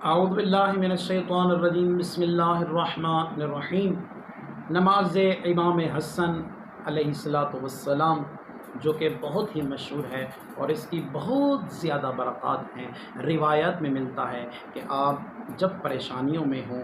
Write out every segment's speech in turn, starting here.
اعوذ باللہ من الشیطان الرجیم، بسم اللہ الرحمن الرحیم۔ نماز امام حسن علیہ السلام جو کہ بہت ہی مشہور ہے اور اس کی بہت زیادہ برکات ہیں۔ روایت میں ملتا ہے کہ آپ جب پریشانیوں میں ہوں،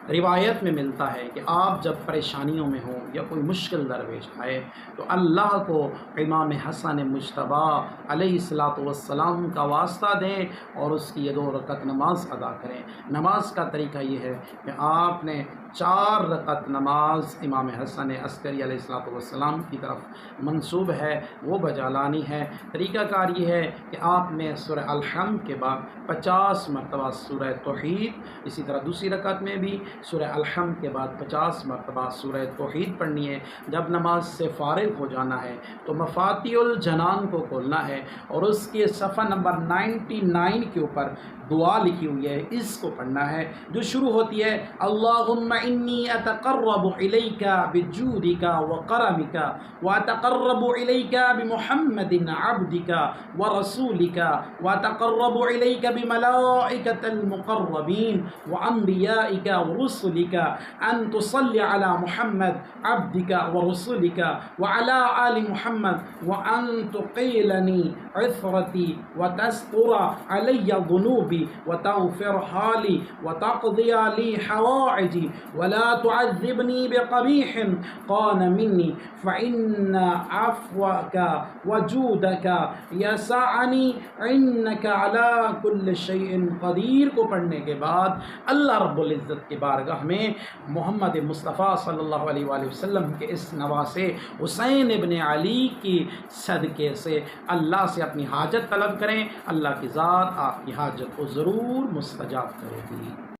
روایت میں ملتا ہے کہ آپ جب پریشانیوں میں ہوں یا کوئی مشکل درپیش آئے تو اللہ کو امام حسن مجتبیٰ علیہ السلام کا واسطہ دیں اور اس کی یہ 2 رکعت نماز ادا کریں۔ نماز کا طریقہ یہ ہے کہ آپ نے 4 رکعت نماز امام حسن عسکری علیہ السلام کی طرف منسوب ہے وہ بجا لانی ہے۔ طریقہ کار یہ ہے کہ آپ نے سورہ الحمد کے بعد 50 مرتبہ سورہ توحید، اسی طرح دوسری رکعت میں بھی سورہ الحمد کے بعد 50 مرتبہ سورہ توحید پڑھنی ہے۔ جب نماز سے فارغ ہو جانا ہے تو مفاتیح الجنان کو کھولنا ہے اور اس کے صفحہ نمبر 99 کے اوپر دعا لکھی ہوئی ہے، اس کو پڑھنا ہے جو شروع ہوتی ہے اللہم انی اتقرب الیک بجودک وکرمک واتقرب الیک بمحمد عبدک ورسولک واتقرب الیک بملائکۃ المقربین وانبیائک ورسلک ان تصلی علی محمد عبدک ورسولک وعلی آل محمد وان تقیلنی عثرتی وتستر علی ذنوبی وتغفر حالی وتقضی لی حوائجی ولا تعذبنی بقبیح کان منی فإن عفوک وجودک یسعنی انک علی کل شیء قدیر کو پڑھنے کے بعد اللہ رب العزت کی بارگاہ میں محمد مصطفیٰ صلی اللہ علیہ وآلہ وسلم کے اس نواسے حسین ابن علی کی صدقے سے اللہ سے اپنی حاجت طلب کریں۔ اللہ کی ذات آپ کی حاجت کو ضرور مستجاب کرے گی۔